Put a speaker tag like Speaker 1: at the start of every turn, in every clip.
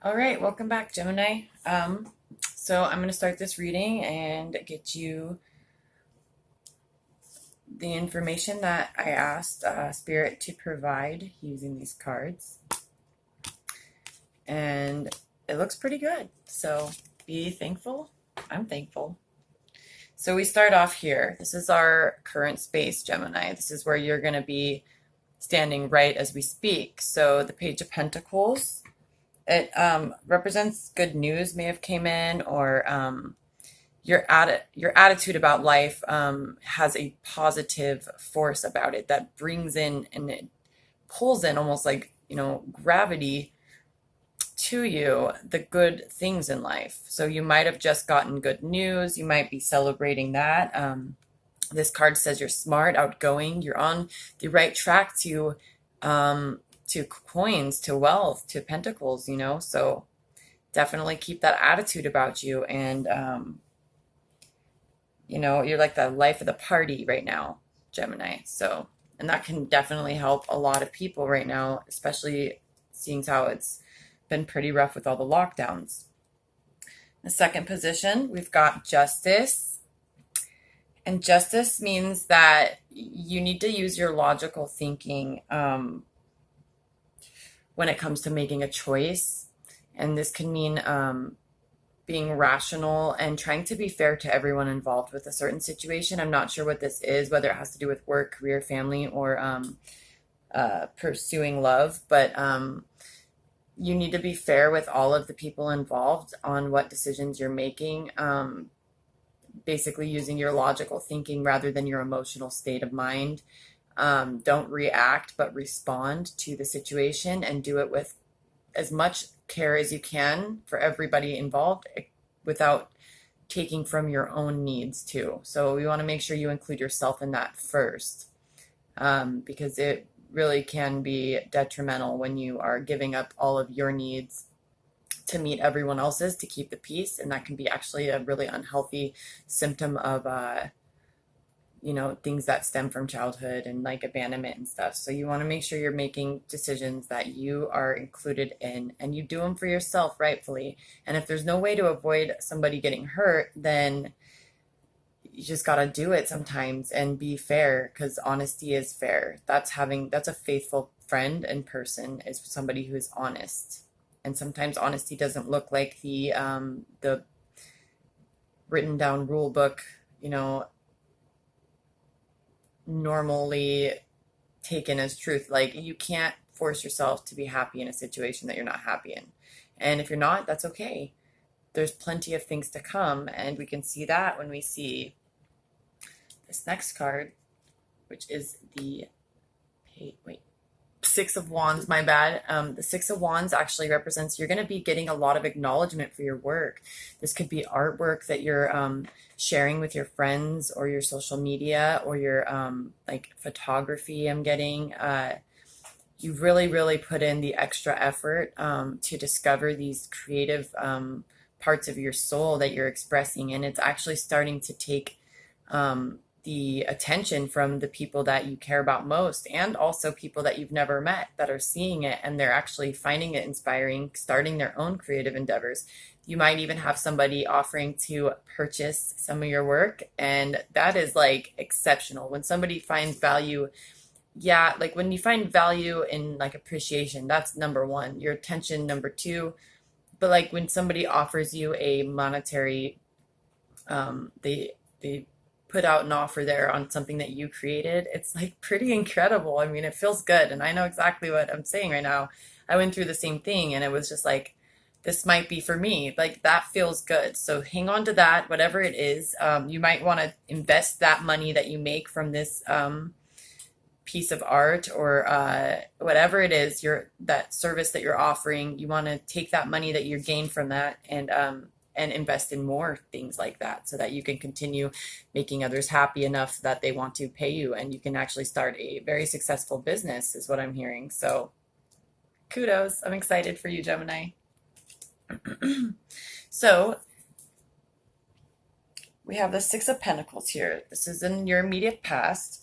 Speaker 1: All right, welcome back, Gemini. So I'm going to start this reading and get you the information that I asked Spirit to provide using these cards. And it looks pretty good. So be thankful. I'm thankful. So we start off here. This is our current space, Gemini. This is where you're going to be standing right as we speak. So the Page of Pentacles, it represents good news may have came in, or your attitude about life has a positive force about it that brings in and it pulls in almost like gravity to you the good things in life. So you might have just gotten good news. You might be celebrating that. This card says you're smart, outgoing. You're on the right track to coins, to wealth, to pentacles. So definitely keep that attitude about you, and you're like the life of the party right now, Gemini. So, and that can definitely help a lot of people right now, especially seeing how it's been pretty rough with all the lockdowns. The second position, we've got Justice. And justice means that you need to use your logical thinking when it comes to making a choice. And this can mean being rational and trying to be fair to everyone involved with a certain situation. I'm not sure what this is, whether it has to do with work, career, family, or pursuing love, but you need to be fair with all of the people involved on what decisions you're making. Basically using your logical thinking rather than your emotional state of mind. Don't react, but respond to the situation, and do it with as much care as you can for everybody involved without taking from your own needs too. So you want to make sure you include yourself in that first, because it really can be detrimental when you are giving up all of your needs to meet everyone else's to keep the peace. And that can be actually a really unhealthy symptom of things that stem from childhood and like abandonment and stuff. So you want to make sure you're making decisions that you are included in, and you do them for yourself rightfully. And if there's no way to avoid somebody getting hurt, then you just got to do it sometimes and be fair, because honesty is fair. That's a faithful friend and person, is somebody who is honest. And sometimes honesty doesn't look like the written down rule book, normally taken as truth. Like, you can't force yourself to be happy in a situation that you're not happy in. And if you're not, that's okay. There's plenty of things to come, and we can see that when we see this next card, which is the Six of Wands, my bad. The Six of Wands actually represents you're going to be getting a lot of acknowledgement for your work. This could be artwork that you're sharing with your friends, or your social media, or your like photography. I'm getting you really, really put in the extra effort to discover these creative parts of your soul that you're expressing, and it's actually starting to take the attention from the people that you care about most, and also people that you've never met that are seeing it, and they're actually finding it inspiring, starting their own creative endeavors. You might even have somebody offering to purchase some of your work, and that is like exceptional. When somebody finds value, yeah, like when you find value in like appreciation, that's number one. Your attention, number two. But like when somebody offers you a monetary, they put out an offer there on something that you created, it's like pretty incredible. I mean, it feels good. And I know exactly what I'm saying right now. I went through the same thing, and it was just like, this might be for me. Like, that feels good. So hang on to that, whatever it is. You might want to invest that money that you make from this piece of art, or whatever it is, that service that you're offering. You want to take that money that you gain from that, and invest in more things like that, so that you can continue making others happy enough that they want to pay you, and you can actually start a very successful business, is what I'm hearing. So kudos. I'm excited for you, Gemini. So we have the Six of Pentacles here. This is in your immediate past,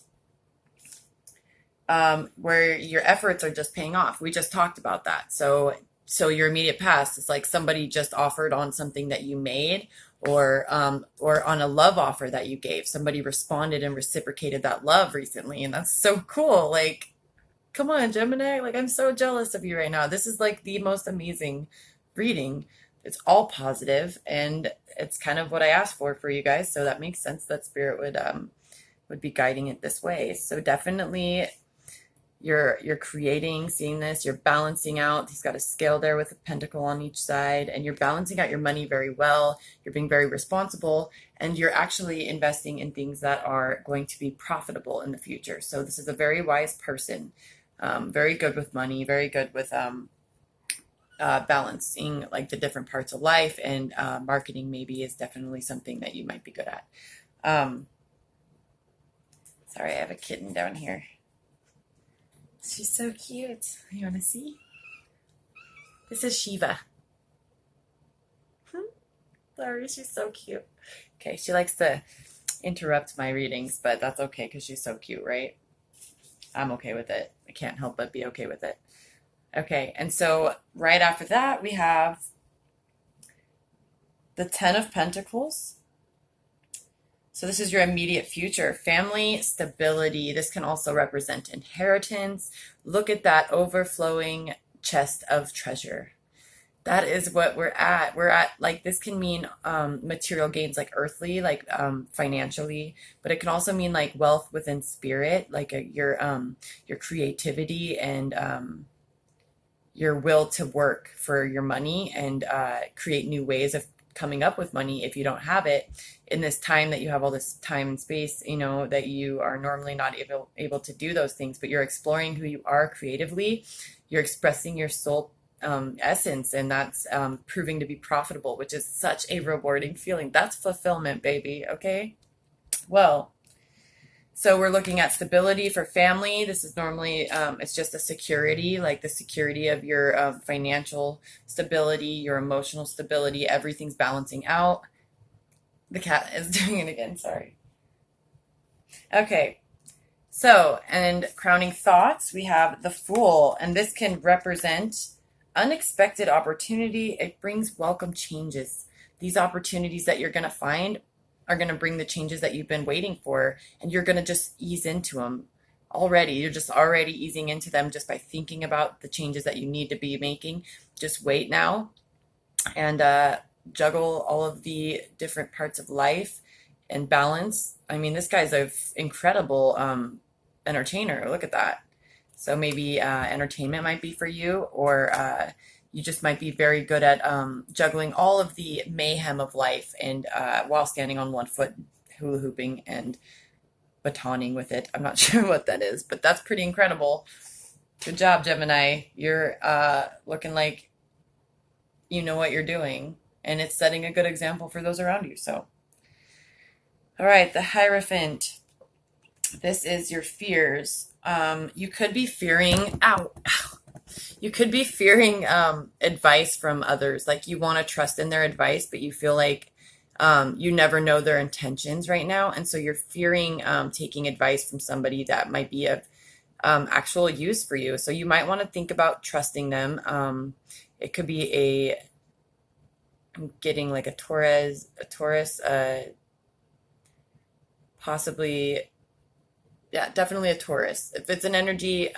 Speaker 1: where your efforts are just paying off. We just talked about that. So So your immediate past is like somebody just offered on something that you made, or on a love offer that you gave. Somebody responded and reciprocated that love recently, and that's so cool. Like, come on, Gemini. Like, I'm so jealous of you right now. This is like the most amazing reading. It's all positive, and it's kind of what I asked for you guys. So that makes sense that Spirit would be guiding it this way. So definitely you're creating, seeing this, you're balancing out. He's got a scale there with a pentacle on each side, and you're balancing out your money very well. You're being very responsible, and you're actually investing in things that are going to be profitable in the future. So this is a very wise person, very good with money, very good with balancing like the different parts of life, and marketing maybe is definitely something that you might be good at. Um, Sorry, I have a kitten down here. She's so cute. You want to see? This is Shiva. Sorry, she's so cute. Okay, she likes to interrupt my readings, but that's okay because she's so cute, right? I'm okay with it. I can't help but be okay with it. Okay, and so right after that, we have the Ten of Pentacles. So this is your immediate future, family stability. This can also represent inheritance. Look at that overflowing chest of treasure. That is what we're at. We're at, like, this can mean material gains, like earthly, like financially, but it can also mean like wealth within spirit, like your creativity and your will to work for your money and create new ways of coming up with money if you don't have it in this time that you have all this time and space, that you are normally not able to do those things, but you're exploring who you are creatively. You're expressing your soul essence, and that's proving to be profitable, which is such a rewarding feeling. That's fulfillment, baby. Okay. Well, so we're looking at stability for family. This is normally, it's just a security, like the security of your financial stability, your emotional stability, everything's balancing out. The cat is doing it again, sorry. Okay, so, and crowning thoughts, we have the Fool, and this can represent unexpected opportunity. It brings welcome changes. These opportunities that you're going to find are going to bring the changes that you've been waiting for, and you're going to just ease into them already. You're just already easing into them just by thinking about the changes that you need to be making. Just wait now and juggle all of the different parts of life and balance. I mean, this guy's an incredible entertainer. Look at that. So maybe entertainment might be for you, or you just might be very good at juggling all of the mayhem of life, and while standing on one foot, hula hooping and batoning with it. I'm not sure what that is, but that's pretty incredible. Good job, Gemini. You're looking like you know what you're doing, and it's setting a good example for those around you. So, all right, the Hierophant. This is your fears. You could be fearing, you could be fearing advice from others. Like, you want to trust in their advice, but you feel like you never know their intentions right now. And so you're fearing taking advice from somebody that might be of actual use for you. So you might want to think about trusting them. It could be I'm getting like a Taurus, possibly, yeah, definitely a Taurus. If it's an energy,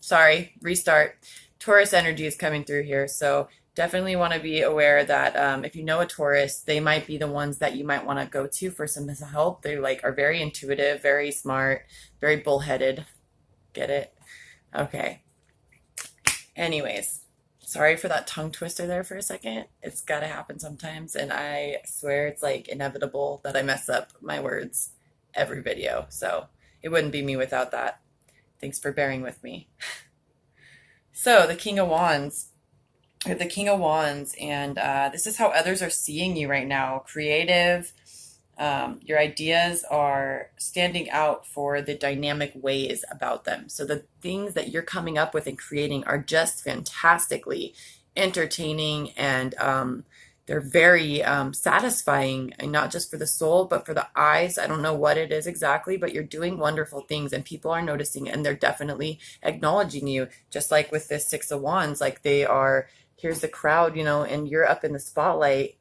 Speaker 1: sorry, restart. Taurus energy is coming through here. So definitely want to be aware that if you know a Taurus, they might be the ones that you might want to go to for some help. They are very intuitive, very smart, very bullheaded. Get it? Okay. Anyways, sorry for that tongue twister there for a second. It's got to happen sometimes, and I swear it's like inevitable that I mess up my words every video. So it wouldn't be me without that. Thanks for bearing with me. So the King of Wands. We have the King of Wands, and this is how others are seeing you right now. Creative. Your ideas are standing out for the dynamic ways about them. So the things that you're coming up with and creating are just fantastically entertaining, and they're very satisfying, and not just for the soul, but for the eyes. I don't know what it is exactly, but you're doing wonderful things and people are noticing and they're definitely acknowledging you. Just like with this Six of Wands, like they are, here's the crowd, and you're up in the spotlight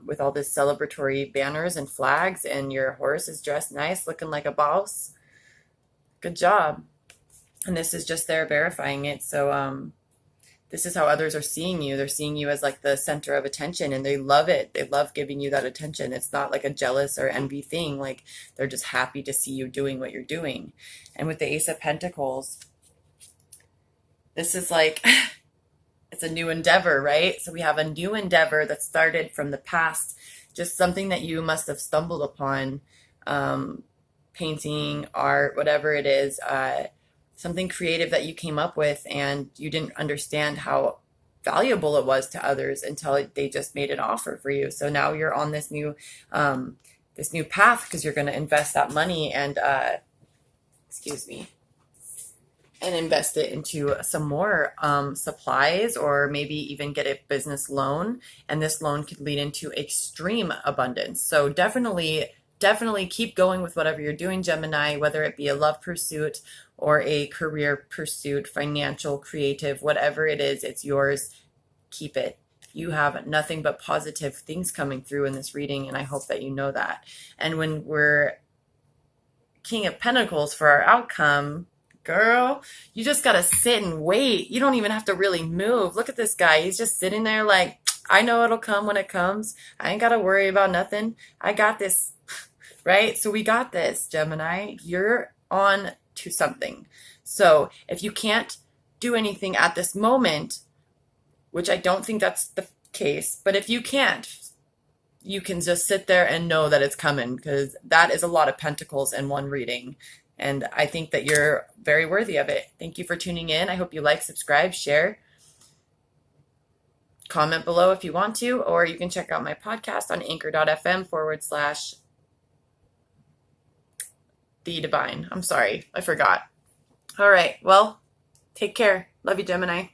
Speaker 1: with all this celebratory banners and flags, and your horse is dressed nice, looking like a boss. Good job. And this is just there verifying it. So, this is how others are seeing you. They're seeing you as like the center of attention and they love it. They love giving you that attention. It's not like a jealous or envy thing. Like they're just happy to see you doing what you're doing. And with the Ace of Pentacles, this is like, it's a new endeavor, right? So we have a new endeavor that started from the past, just something that you must have stumbled upon, painting, art, whatever it is, something creative that you came up with and you didn't understand how valuable it was to others until they just made an offer for you. So now you're on this new path because you're going to invest that money and excuse me, and invest it into some more supplies, or maybe even get a business loan. And this loan could lead into extreme abundance. So definitely keep going with whatever you're doing, Gemini, whether it be a love pursuit or a career pursuit, financial, creative, whatever it is, it's yours. Keep it. You have nothing but positive things coming through in this reading, and I hope that you know that. And when we're King of Pentacles for our outcome, girl, you just got to sit and wait. You don't even have to really move. Look at this guy. He's just sitting there like, I know it'll come when it comes. I ain't got to worry about nothing. I got this, right? So we got this, Gemini. You're on to something. So if you can't do anything at this moment, which I don't think that's the case, but if you can't, you can just sit there and know that it's coming, because that is a lot of pentacles in one reading. And I think that you're very worthy of it. Thank you for tuning in. I hope you like, subscribe, share, comment below if you want to, or you can check out my podcast on anchor.fm/The Divine. I'm sorry, I forgot. All right, well, take care. Love you, Gemini.